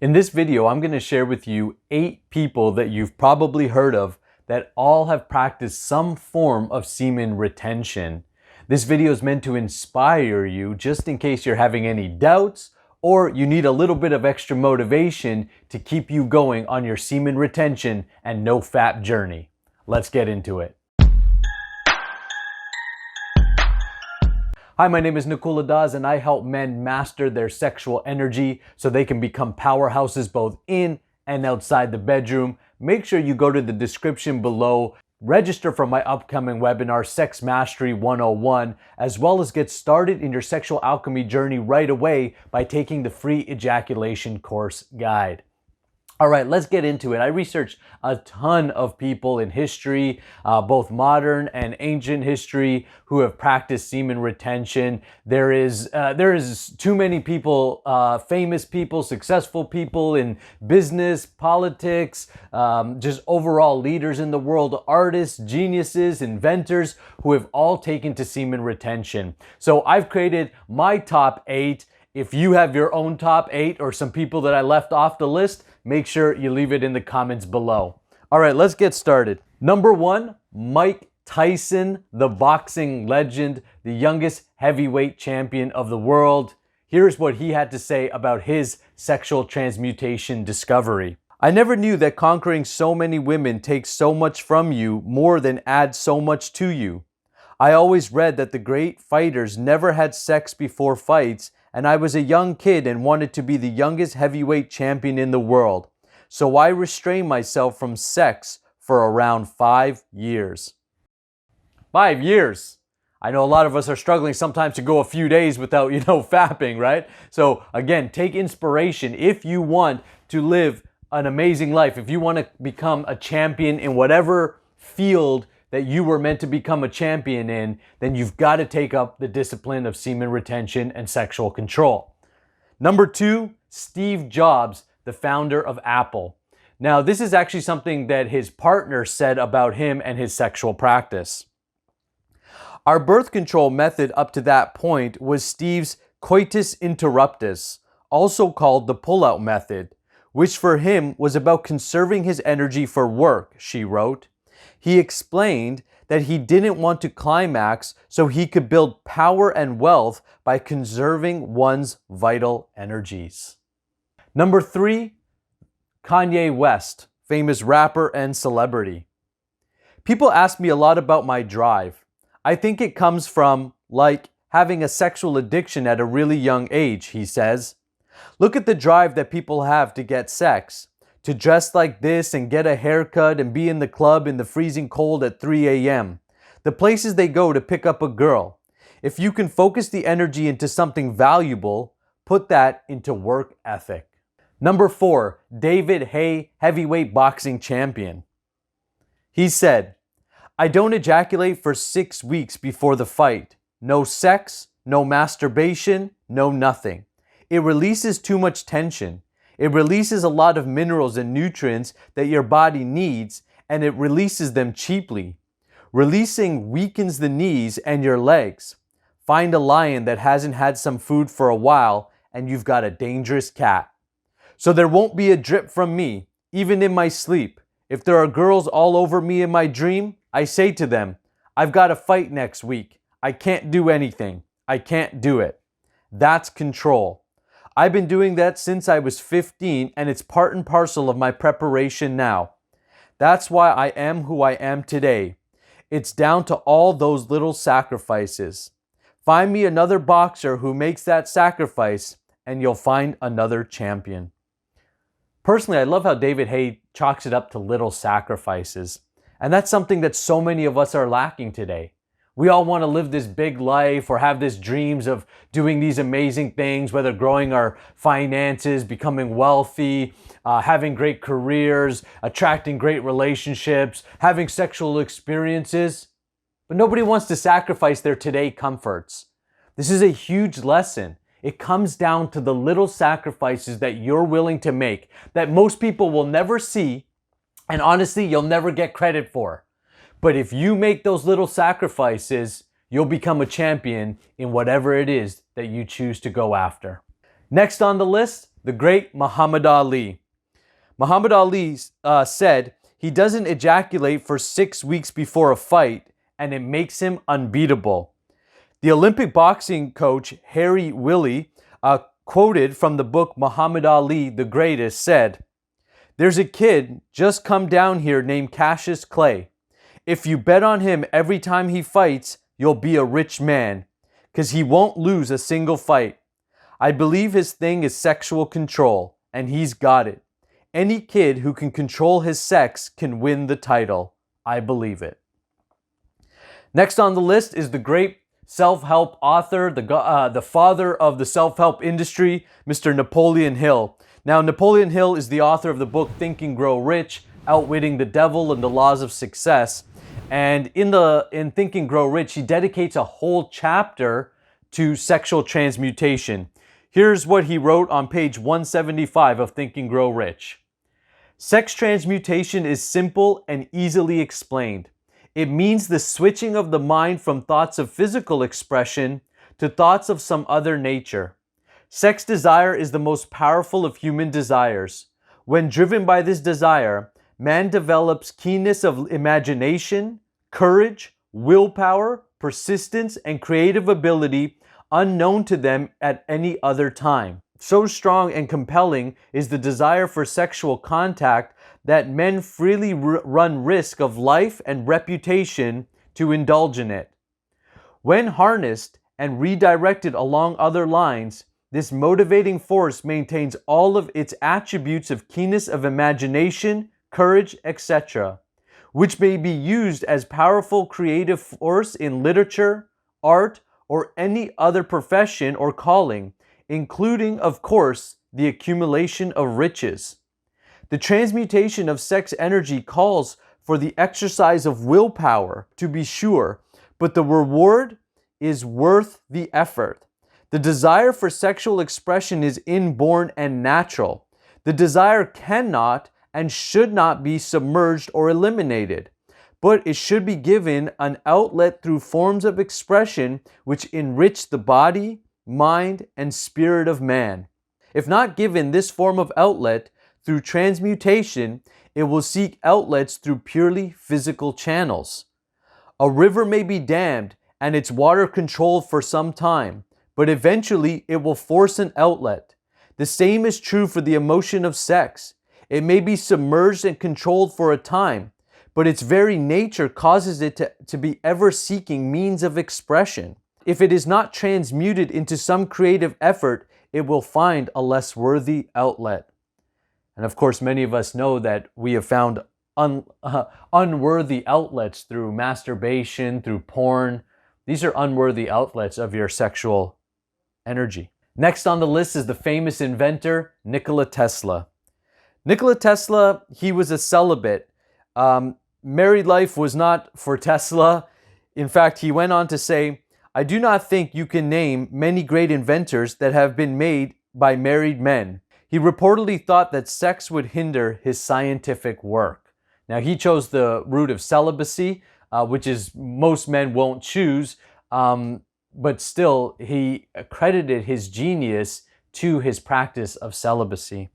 In this video, I'm going to share with you 8 people that you've probably heard of that all have practiced some form of semen retention. This video is meant to inspire you just in case you're having any doubts or you need a little bit of extra motivation to keep you going on your semen retention and NoFap journey. Let's get into it. Hi, my name is Nikola and I help men master their sexual energy so they can become powerhouses both in and outside the bedroom. Make sure you go to the description below, register for my upcoming webinar, Sex Mastery 101, as well as get started in your sexual alchemy journey right away by taking the free ejaculation course guide. All right, let's get into it. I researched a ton of people in history, both modern and ancient history, who have practiced semen retention. There is too many people, famous people, successful people in business, politics, just overall leaders in the world, artists, geniuses, inventors, who have all taken to semen retention. So I've created my top 8. If you have your own top 8 or some people that I left off the list, make sure you leave it in the comments below. All right, let's get started. Number 1, Mike Tyson, the boxing legend, the youngest heavyweight champion of the world. Here's what he had to say about his sexual transmutation discovery. I never knew that conquering so many women takes so much from you more than adds so much to you. I always read that the great fighters never had sex before fights, and I was a young kid and wanted to be the youngest heavyweight champion in the world. So I restrained myself from sex for around 5 years. 5 years. I know a lot of us are struggling sometimes to go a few days without, fapping, right? So again, take inspiration. If you want to live an amazing life, if you want to become a champion in whatever field that you were meant to become a champion in, then you've got to take up the discipline of semen retention and sexual control. Number 2, Steve Jobs, the founder of Apple. Now, this is actually something that his partner said about him and his sexual practice. Our birth control method up to that point was Steve's coitus interruptus, also called the pull-out method, which for him was about conserving his energy for work, she wrote. He explained that he didn't want to climax so he could build power and wealth by conserving one's vital energies. Number 3, Kanye West, famous rapper and celebrity. People ask me a lot about my drive. I think it comes from, having a sexual addiction at a really young age, he says. Look at the drive that people have to get sex. To dress like this and get a haircut and be in the club in the freezing cold at 3 a.m. The places they go to pick up a girl. If you can focus the energy into something valuable, put that into work ethic. Number 4, David Haye, heavyweight boxing champion. He said, I don't ejaculate for 6 weeks before the fight. No sex, no masturbation, no nothing. It releases too much tension. It releases a lot of minerals and nutrients that your body needs, and it releases them cheaply. Releasing weakens the knees and your legs. Find a lion that hasn't had some food for a while, and you've got a dangerous cat. So there won't be a drip from me, even in my sleep. If there are girls all over me in my dream, I say to them, I've got a fight next week. I can't do anything. I can't do it. That's control. I've been doing that since I was 15, and it's part and parcel of my preparation now. That's why I am who I am today. It's down to all those little sacrifices. Find me another boxer who makes that sacrifice, and you'll find another champion. Personally, I love how David Haye chalks it up to little sacrifices. And that's something that so many of us are lacking today. We all want to live this big life or have these dreams of doing these amazing things, whether growing our finances, becoming wealthy, having great careers, attracting great relationships, having sexual experiences. But nobody wants to sacrifice their today comforts. This is a huge lesson. It comes down to the little sacrifices that you're willing to make that most people will never see, and honestly, you'll never get credit for. But if you make those little sacrifices, you'll become a champion in whatever it is that you choose to go after. Next on the list, The great Muhammad Ali. Muhammad Ali said he doesn't ejaculate for 6 weeks before a fight, and it makes him unbeatable. The Olympic boxing coach Harry Willie, quoted from the book Muhammad Ali the Greatest, said, "There's a kid just come down here named Cassius Clay. If you bet on him every time he fights, you'll be a rich man, 'cause he won't lose a single fight. I believe his thing is sexual control, and he's got it. Any kid who can control his sex can win the title. I believe it." Next on the list is the great self-help author, the father of the self-help industry, Mr. Napoleon Hill. Now, Napoleon Hill is the author of the book Think and Grow Rich, Outwitting the Devil and the Laws of Success. And in Think and Grow Rich, he dedicates a whole chapter to sexual transmutation. Here's what he wrote on page 175 of Think and Grow Rich. Sex transmutation is simple and easily explained. It means the switching of the mind from thoughts of physical expression to thoughts of some other nature. Sex desire is the most powerful of human desires. When driven by this desire, man develops keenness of imagination, courage, willpower, persistence, and creative ability unknown to them at any other time. So strong and compelling is the desire for sexual contact that men freely run risk of life and reputation to indulge in it. When harnessed and redirected along other lines, this motivating force maintains all of its attributes of keenness of imagination, courage, etc., which may be used as powerful creative force in literature, art, or any other profession or calling, including, of course, the accumulation of riches. The transmutation of sex energy calls for the exercise of willpower, to be sure, but the reward is worth the effort. The desire for sexual expression is inborn and natural. The desire cannot and should not be submerged or eliminated, but it should be given an outlet through forms of expression which enrich the body, mind, and spirit of man. If not given this form of outlet through transmutation, it will seek outlets through purely physical channels. A river may be dammed and its water controlled for some time, but eventually it will force an outlet. The same is true for the emotion of sex. It may be submerged and controlled for a time, but its very nature causes it to be ever seeking means of expression. If it is not transmuted into some creative effort, it will find a less worthy outlet. And of course, many of us know that we have found unworthy outlets through masturbation, through porn. These are unworthy outlets of your sexual energy. Next on the list is the famous inventor, Nikola Tesla. Nikola Tesla, he was a celibate. Married life was not for Tesla. In fact, he went on to say, "I do not think you can name many great inventors that have been made by married men." He reportedly thought that sex would hinder his scientific work. Now, he chose the route of celibacy, which is most men won't choose, but still, he accredited his genius to his practice of celibacy.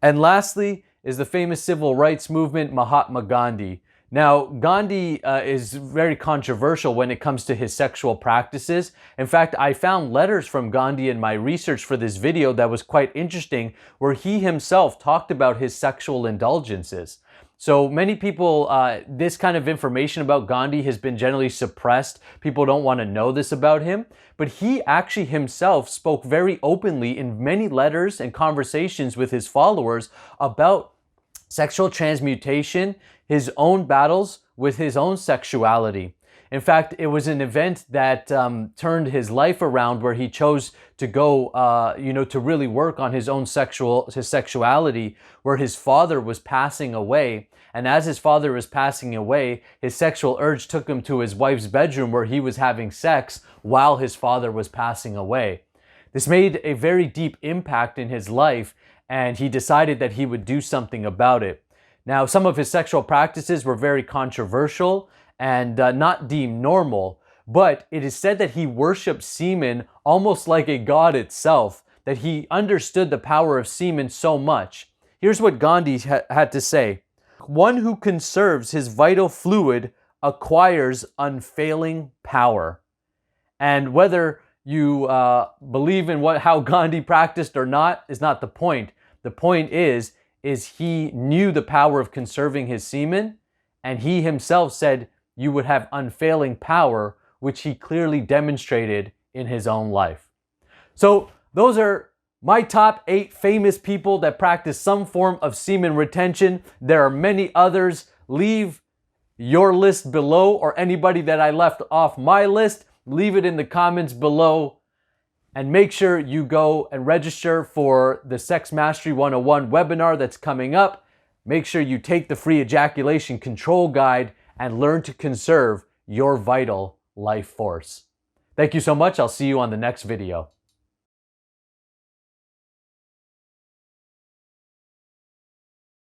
And lastly is the famous civil rights movement, Mahatma Gandhi. Now, Gandhi is very controversial when it comes to his sexual practices. In fact, I found letters from Gandhi in my research for this video that was quite interesting, where he himself talked about his sexual indulgences. So many people, this kind of information about Gandhi has been generally suppressed. People don't want to know this about him. But he actually himself spoke very openly in many letters and conversations with his followers about sexual transmutation, his own battles with his own sexuality. In fact, it was an event that turned his life around, where he chose to go, to really work on his own sexuality, where his father was passing away. And as his father was passing away, his sexual urge took him to his wife's bedroom, where he was having sex while his father was passing away. This made a very deep impact in his life, and he decided that he would do something about it. Now, some of his sexual practices were very controversial and not deemed normal, but it is said that he worshipped semen almost like a god itself. that he understood the power of semen so much. Here's what Gandhi had to say. One who conserves his vital fluid acquires unfailing power. And whether you believe in how Gandhi practiced or not is not the point. The point is he knew the power of conserving his semen, and he himself said you would have unfailing power, which he clearly demonstrated in his own life. So those are my top 8 famous people that practice some form of semen retention. There are many others. Leave your list below, or anybody that I left off my list, leave it in the comments below. And make sure you go and register for the Sex Mastery 101 webinar that's coming up. Make sure you take the free ejaculation control guide and learn to conserve your vital life force. Thank you so much. I'll see you on the next video.